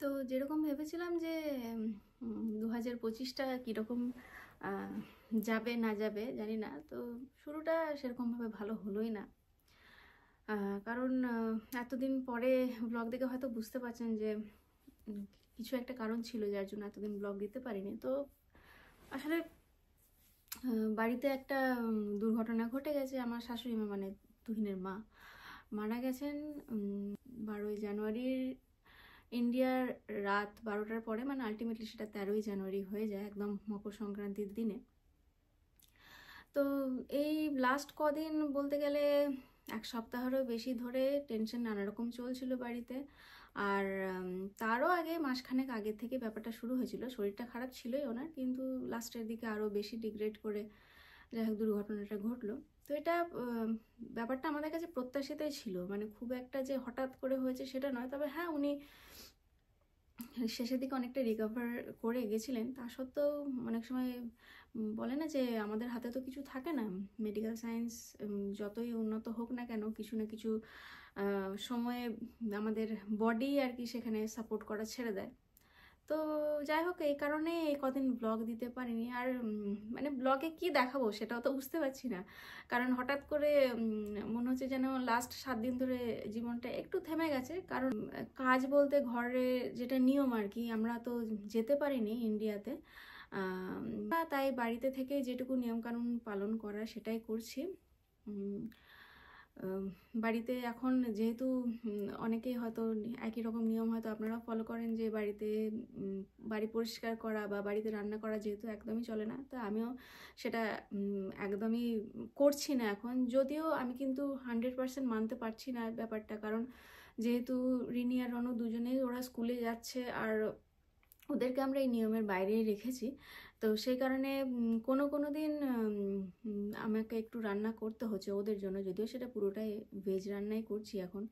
তো যেরকম ভেবেছিলাম যে 2025টা কীরকম যাবে না যাবে জানি না, তো শুরুটা সেরকমভাবে ভালো হলোই না। কারণ এতদিন পরে ব্লগ দেখে হয়তো বুঝতে পারছেন যে কিছু একটা কারণ ছিল যার জন্য এতদিন ব্লগ দিতে পারিনি। তো আসলে বাড়িতে একটা দুর্ঘটনা ঘটে গেছে। আমার শাশুড়ি মা, মানে তুহিনের মা, মারা গেছেন 12ই জানুয়ারির ইন্ডিয়ার রাত 12টার পরে, মানে আলটিমেটলি সেটা 13ই জানুয়ারি হয়ে যায়, একদম মকর সংক্রান্তির দিনে। তো এই লাস্ট কদিন বলতে গেলে এক সপ্তাহেরও বেশি ধরে টেনশন নানা রকম চলছিল বাড়িতে। আর তারও আগে মাসখানেক আগে থেকে ব্যাপারটা শুরু হয়েছিল। শরীরটা খারাপ ছিলই ওনার, কিন্তু লাস্টের দিকে আরও বেশি ডিগ্রেড করে যাই হোক দুর্ঘটনাটা ঘটলো। তো এটা ব্যাপারটা আমাদের কাছে প্রত্যাশিতই ছিল, মানে খুব একটা যে হঠাৎ করে হয়েছে সেটা নয়। তবে হ্যাঁ, উনি শেষের দিকে অনেকটা রিকভার করে গেছিলেন। তা সত্ত্বেও অনেক সময় বলে না যে আমাদের হাতে তো কিছু থাকে না, মেডিকেল সায়েন্স যতই উন্নত হোক না কেন, কিছু না কিছু সময়ে আমাদের বডি আর কি সেখানে সাপোর্ট করা ছেড়ে দেয়। তো যাই হোক, এই কারণে এই কদিন ব্লগ দিতে পারিনি। আর মানে ব্লগে কি দেখাবো সেটাও তো বুঝতে পারছি না, কারণ হঠাৎ করে মনে হচ্ছে যেন লাস্ট 7 দিন ধরে জীবনটা একটু থেমে গেছে। কারণ কাজ বলতে ঘরে যেটা নিয়ম আর কি, আমরা তো যেতে পারিনি ইন্ডিয়াতে, তাই বাড়িতে থেকে যেটুকু নিয়মকানুন পালন করা সেটাই করছি। বাড়িতে এখন যেহেতু অনেকেই হয়তো একই রকম নিয়ম হয়তো আপনারাও ফলো করেন, যে বাড়িতে বাড়ি পরিষ্কার করা বা বাড়িতে রান্না করা যেহেতু একদমই চলে না, তো আমিও সেটা একদমই করছি না এখন। যদিও আমি কিন্তু 100% মানতে পারছি না ব্যাপারটা, কারণ যেহেতু রিনি আর রনু দুজনেই ওরা স্কুলে যাচ্ছে আর ওদেরকে আমরা এই নিয়মের বাইরেই রেখেছি। তো সেই কারণে কোনো দিন আমাকে একটু রান্না করতে হচ্ছে ওদের জন্য, যদিও সেটা পুরোটাই ভেজ রান্নাই করছি এখন।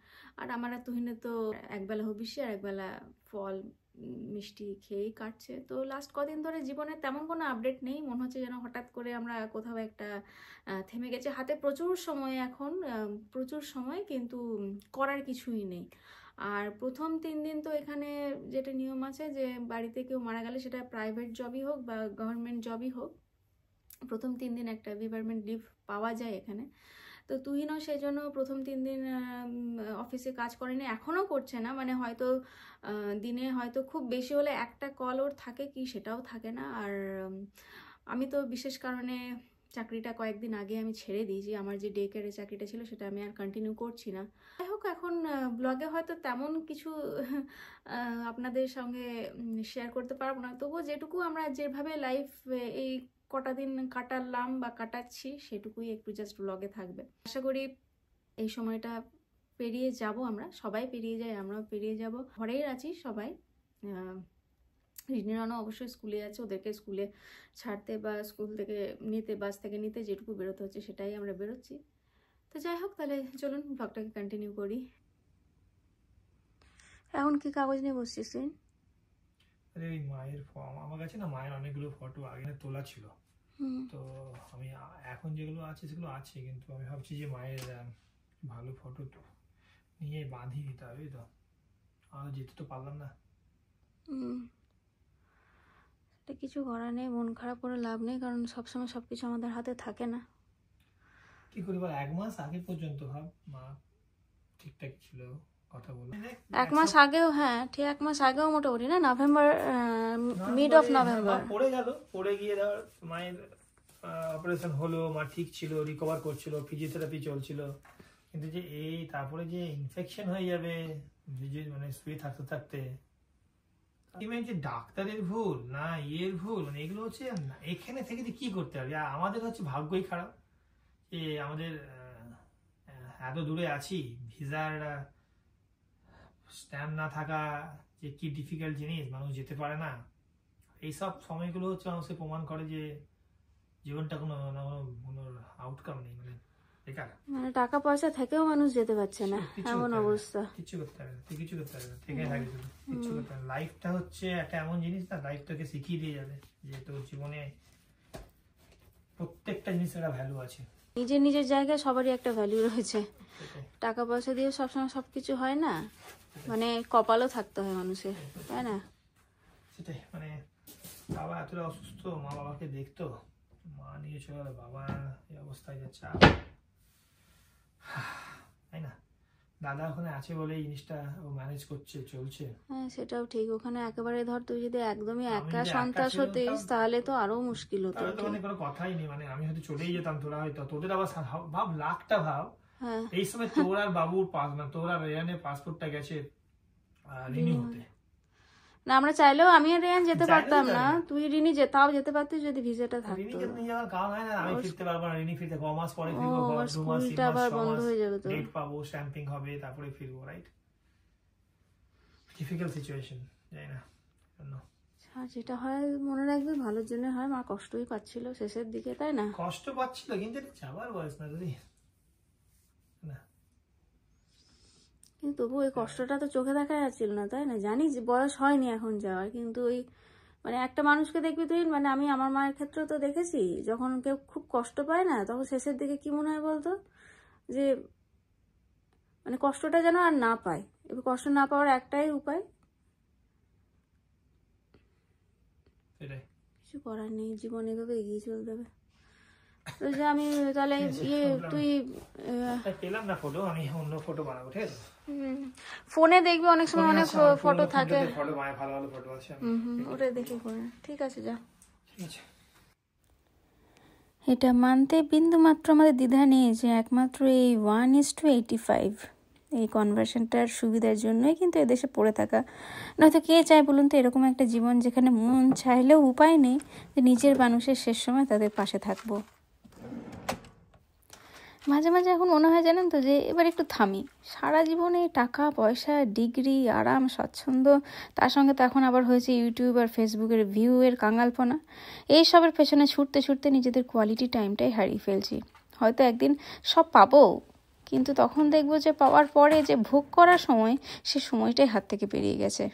আর আমার আর তুহিনের তো একবেলা হবিষ্যি আর একবেলা ফল মিষ্টি খেয়েই কাটছে। তো লাস্ট কদিন ধরে জীবনে তেমন কোনো আপডেট নেই, মনে হচ্ছে যেন হঠাৎ করে আমরা কোথাও একটা থেমে গেছে। হাতে প্রচুর সময় এখন, প্রচুর সময়, কিন্তু করার কিছুই নেই। আর প্রথম 3 দিন তো এখানে যেটা নিয়ম আছে যে বাড়িতে কেউ মারা গেলে, সেটা প্রাইভেট জবই হোক বা গভর্নমেন্ট জবই হোক, প্রথম 3 দিন একটা গভর্নমেন্ট লিভ পাওয়া যায় এখানে। তো তুহিনও সেই জন্য প্রথম 3 দিন অফিসে কাজ করেনি, এখনও করছে না। মানে হয়তো দিনে হয়তো খুব বেশি হলে একটা কল ওর থাকে, কি সেটাও থাকে না। আর আমি তো বিশেষ কারণে চাকরিটা কয়েকদিন আগে আমি ছেড়ে দিয়েছি। আমার যে ডে কেয়ারের চাকরিটা ছিল সেটা আমি আর কন্টিনিউ করছি না। যাই হোক, এখন ব্লগে হয়তো তেমন কিছু আপনাদের সঙ্গে শেয়ার করতে পারবো না, তবুও যেটুকু আমরা যেভাবে লাইফ এই কটা দিন কাটালাম বা কাটাচ্ছি সেটুকুই একটু জাস্ট ব্লগে থাকবে। আশা করি এই সময়টা পেরিয়ে যাব, আমরা সবাই পেরিয়ে যাই, আমরাও পেরিয়ে যাব। ঘরেই আছি সবাই। রিনিরানো অবশ্যই স্কুলে আছে, ওদেরকে স্কুলে ছাড়তে বা স্কুল থেকে নিতে, বাস থেকে নিতে যেটুকু বেরোতে হচ্ছে সেটাই আমরা বেরোচ্ছি। তো যাই হোক, তাহলে চলুন ব্লগটাকে কন্টিনিউ করি। এখন কি কাগজ নিয়ে বসছিস তুই? আরে ওই মায়ের আমার কাছে না মায়ের অনেকগুলো ফটো আগে তোলা ছিল, তো আমি এখন যেগুলো আছে সেগুলো আছে, কিন্তু আমি ভাবছি যে মায়ের ভালো ফটো নিয়ে বাঁধিয়ে দিতে হবে। তো আর যেতে তো পারলাম না। কিছু করার নেই, মন খারাপ করে লাভ নেই, কারণ সবসময় সবকিছু আমাদের হাতে থাকে না। কি করি বল, 1 মাস আগে পর্যন্ত ভাব মা ঠিকঠাক ছিল, কথা বলো 1 মাস আগেও, হ্যাঁ ঠিক 1 মাস আগেও মোটামুটি না, নভেম্বর, মিড অফ নভেম্বর পড়ে গেল। পড়ে গিয়ে ধর মায়ের অপারেশন হলো, মা ঠিক ছিল, রিকভার করছিল, ফিজিওথেরাপি চলছিল, কিন্তু যে এই তারপরে যে ইনফেকশন হয়ে যাবে মানে শুয়ে থাকতে থাকতে, যে ডাক্তারের ভুল না ইয়ের ভুল, মানে এগুলো হচ্ছে এখানে থেকে যে কি করতে হবে। আমাদের হচ্ছে ভাগ্যই খারাপ যে আমাদের এত দূরে আছি, ভিসার স্ট্যাম্প না থাকা যে কি ডিফিকাল্ট জিনিস, মানুষ যেতে পারে না। এইসব সময়গুলো হচ্ছে মানুষকে প্রমাণ করে যে জীবনটা কোনো আউটকাম নেই, মানে বেকার। মানে টাকা পয়সা থেকেও মানুষ যেতে পারছে না, এমন অবস্থা। কিছু করতে হবে না, কিছু করতে হবে না, থেকে থাকে শুধু কিছু করতে হবে। লাইফটা হচ্ছে একটা এমন জিনিস না, লাইফটাকে শিখিয়ে দিয়ে যাবে যে তোর জীবনে প্রত্যেকটা জিনিসের একটা ভ্যালু আছে। নিজের নিজের জায়গায় সবারই একটা ভ্যালু রয়েছে। সেটাই। টাকা পয়সা দিয়ে সবসময় সবকিছু হয় না, মানে কপালও থাকতে হয় মানুষের, তাই না? সেটাই, মানে বাবা এতটা অসুস্থ, মা বাবাকে দেখতো, মা নিয়ে চলে গেলো, বাবা এই অবস্থায় যা চাপ, তাই না? দাদা ওখানে আছে বলে এই জিনিসটা ও ম্যানেজ করছে, চলছে। হ্যাঁ সেটাও ঠিক, ওখানে একেবারে ধর তুই যদি একদমই আমি একা যদি একা সন্তাস ছিলাম হতিস তাহলে তো আরো মুশকিল হতো। তাহলে তো মানে কোনো কথাই নেই, মানে আমি হয়তো চলেই যেতাম, তোরা হয়তো, তোদের আবার ভাব লাখটা ভাব, হ্যাঁ এই সময় তোর আর বাবুর মানে তোর আর রেয়ানের পাসপোর্টটা গেছে রিনিউ হতে। না আমরা চাইলেও আমি আর রেয়ান যেতে চাইলেও পারতাম যাবে না, না। তুই রিনি তাও যেতে পারতিস যদি ভিসাটা থাকতো। রিনিকে নিয়ে যাওয়ার কারণ হয় না, আমি ফিরতে পারবো না, রিনি ফিরতে 9 মাস পরে ফিরবো, আমার 2 মাস 3 স্কুলটা মাস আবার 6 বন্ধ মাস হয়ে যাবে তো। ডেট পাবো, স্ট্যাম্পিং হবে, তারপরে ফিরবো, রাইট? ডিফিকাল্ট সিচুয়েশন, জানি না কেন। আর যেটা হয় মনে রাখবি ভালোর জন্য হয়, মা কষ্টই পাচ্ছিল শেষের দিকে, তাই না? কষ্ট পাচ্ছিল কিন্তু এটা যাবার বয়স না দিদি, না কিন্তু তবু ওই কষ্টটা তো চোখে দেখা যাচ্ছিল না, তাই না? জানি যে বয়স হয়নি এখন যাওয়ার, কিন্তু ওই মানে একটা মানুষকে দেখবি তুই, মানে আমি আমার মায়ের ক্ষেত্রেও তো দেখেছি, যখন কেউ খুব কষ্ট পায় না তখন শেষের দিকে কি মনে হয় বলতো, যে মানে কষ্টটা যেন আর না পায়। এবার কষ্ট না পাওয়ার একটাই উপায়, সেটাই। কিছু করার নেই, জীবন এভাবে এগিয়ে চলতে হবে। তো যে আমি তাহলে তুই পেলাম না ফটো, আমি অন্য ফটো বানাবো, ঠিক আছে? ফোনে দেখবি অনেক সময় অনেক ফটো থাকে, ফটো ভালো ভালো ফটো আছে, ওটাই দেখে করে। ঠিক আছে যা। ঠিক আছে। এটা মানতে বিন্দু মাত্র আমাদের দ্বিধা নেই যে একমাত্র এই 1:85 এই কনভার্সনটার সুবিধার জন্যই কিন্তু এদেশে পড়ে থাকা। নয়তো কে চায় বলুন তো এরকম একটা জীবন যেখানে মন চাইলেও উপায় নেই যে নিজের মানুষের শেষ সময় তাদের পাশে থাকবো। মাঝে মাঝে এখন মনে হয় জানেন তো যে এবার একটু থামি, সারা জীবনে টাকা পয়সা ডিগ্রি আরাম স্বচ্ছন্দ, তার সঙ্গে তো এখন আবার হয়েছে ইউটিউব আর ফেসবুকের ভিউয়ের কাঙালপনা, এইসবের পেছনে ছুটতে ছুটতে নিজেদের কোয়ালিটি টাইমটাই হারিয়ে ফেলছি। হয়তো একদিন সব পাবো, কিন্তু তখন দেখবো যে পাওয়ার পরে যে ভোগ করার সময়, সে সময়টাই হাত থেকে বেরিয়ে গেছে।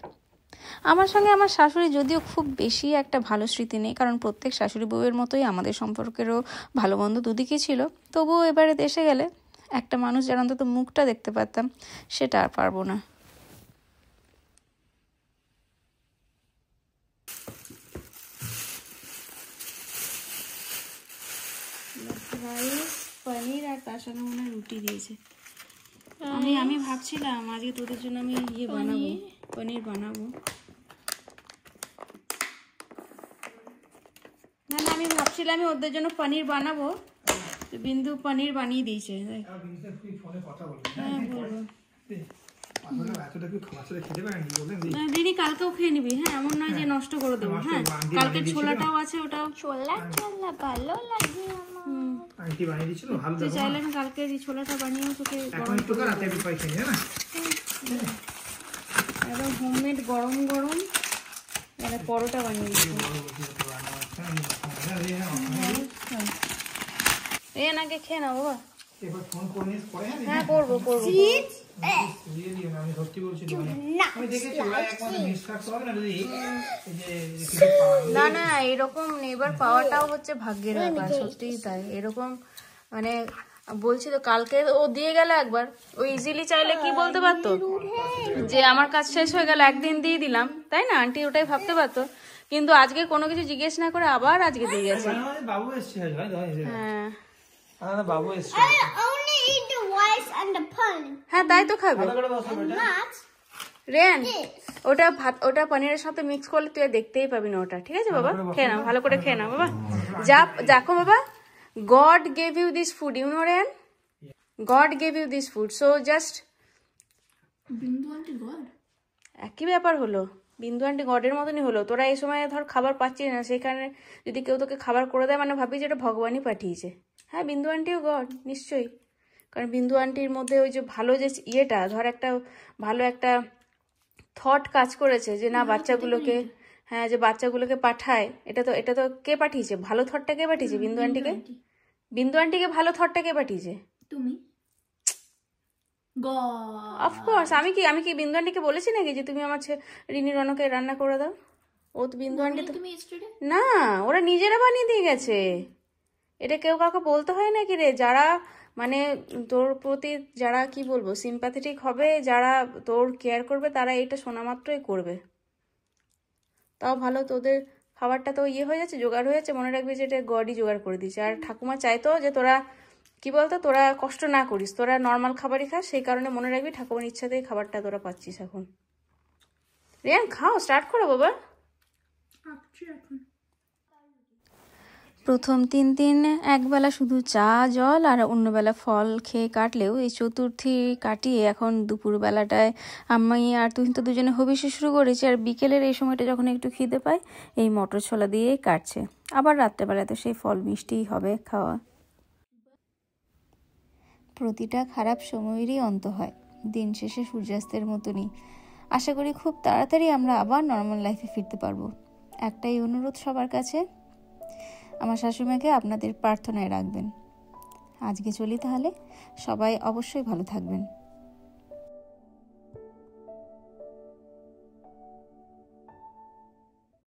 আমার সঙ্গে আমার শাশুড়ি যদিও খুব বেশি একটা ভালো স্মৃতি নেই, কারণ প্রত্যেক শাশুড়ি বউয়ের মতোই আমাদের সম্পর্কেরও ভালো মন্দ দুদিকই ছিল, তবুও এবারে দেশে গেলে একটা মানুষ যার অন্তত মুখটা দেখতে পারতাম, সেটা আর পারবো না। পনির আর তার সঙ্গে মনে হয় রুটি দিয়েছে। আমি ভাবছিলাম আজকে তোদের জন্য আমি বানাবো, পনির বানাবো। না না আমি ভাবছিলাম আমি ওদের জন্য পনির বানাবো, বিন্দু পনির বানিয়ে দিয়েছে। হ্যাঁ বলবো, দিদি কালকেও খেয়ে নিবি, হ্যাঁ এমন নয় যে নষ্ট করে দেবো। হ্যাঁ কালকের ছোলাটাও আছে, ওটাও ছোলা ভালো লাগে আমার। তুই চাইলে না কালকের এই ছোলাটা বানিয়েও তোকে একদম হোমমেড গরম গরম একটা পরোটা বানিয়ে দিচ্ছি। নাকি খেয়ে নাও বাবা। হ্যাঁ করবো করবো। না না এরকম নেবার পাওয়াটাও হচ্ছে ভাগ্যের ব্যাপার, সত্যিই তাই। এরকম মানে বলছি তো, কালকে ও দিয়ে গেল একবার, ও ইজিলি চাইলে কি বলতে পারতো যে আমার কাজ শেষ হয়ে গেল একদিন দিয়ে দিলাম, তাই না? আন্টি ওটাই ভাবতে পারতো, কিন্তু আজকে কোনো কিছু জিজ্ঞেস না করে আবার আজকে দিয়ে গেছে। বাবু এসছে, হ্যাঁ বাবু এসছে। Only eat the rice and the pun. হ্যাঁ তাই তো খাবে Not রেন। ওটা ভাত, ওটা পনিরের সাথে মিক্স করলে তুই আর দেখতেই পাবি না ওটা। ঠিক আছে বাবা, খেয়ে নাও, ভালো করে খেয়ে নাও বাবা। দেখো বাবা, God gave you this food, you know Ren? God gave you this food, so just Bindu aunty God. একই ব্যাপার হলো, বিন্দু আন্টি গডের মতনই হলো। তোরা এই সময় ধর খাবার পাচ্ছিস না, সেখানে যদি কেউ তোকে খাবার করে দেয় মানে ভাবি যে এটা ভগবানই পাঠিয়েছে। হ্যাঁ বিন্দু আন্টিও গড নিশ্চয়ই, কারণ বিন্দু আন্টির মধ্যে ওই যে ভালো যে ইয়েটা, ধর একটা ভালো একটা থট কাজ করেছে যে না বাচ্চাগুলোকে, হ্যাঁ যে বাচ্চাগুলোকে পাঠায়, এটা তো কে পাঠিয়েছে? ভালো থটটা কে পাঠিয়েছে? বিন্দু আন্টিকে। বিন্দু আন্টিকে ভালো থটটা কে পাঠিয়েছে? তুমি God. অফকোর্স। আমি কি বিন্দু আন্টিকে বলেছি নাকি যে তুমি আমার রিনি রনকে রান্না করে দাও? ও তো বিন্দু আন্টি তো তুমি yesterday? না, ওরা নিজেরা বানিয়ে দিয়ে গেছে। এটা কেউ কাউকে বলতে হয় নাকি রে? যারা মানে তোর প্রতি যারা কি বলবো সিম্প্যাথেটিক হবে, যারা তোর কেয়ার করবে, তারা এটা শোনা মাত্রই করবে। তাও ভালো, তোদের খাবারটা তো ইয়ে হয়ে যাচ্ছে, জোগাড় হয়ে যাচ্ছে। মনে রাখবি যে এটা গডই জোগাড় করে দিয়েছে। আর ঠাকুমা চাইতো যে তোরা কি বলতো, তোরা কষ্ট না করিস, তোরা নর্মাল খাবারই খাস। সেই কারণে মনে রাখবি ঠাকুমার ইচ্ছাতেই খাবারটা তোরা পাচ্ছিস এখন। রিয়ান খাও, স্টার্ট করো বাবা। প্রথম 3 দিন একবেলা শুধু চা জল আর অন্যবেলা ফল খেয়ে কাটলেও এই চতুর্থী কাটিয়ে এখন দুপুরবেলাটায় আমি আর তুই তো দুজনে হবিষ্যৎ শুরু করেছি। আর বিকেলের এই সময়টা যখন একটু খিদে পায়, এই মটর ছোলা দিয়েই কাটছে। আবার রাত্রেবেলাতে সেই ফল মিষ্টিই হবে খাওয়া। প্রতিটা খারাপ সময়েরই অন্ত হয়, দিন শেষে সূর্যাস্তের মতনই। আশা করি খুব তাড়াতাড়ি আমরা আবার নর্মাল লাইফে ফিরতে পারবো। একটাই অনুরোধ সবার কাছে, আমার শাশুড়িমাকে আপনাদের প্রার্থনায় রাখবেন। আজকে চলি তাহলে, সবাই অবশ্যই ভালো থাকবেন।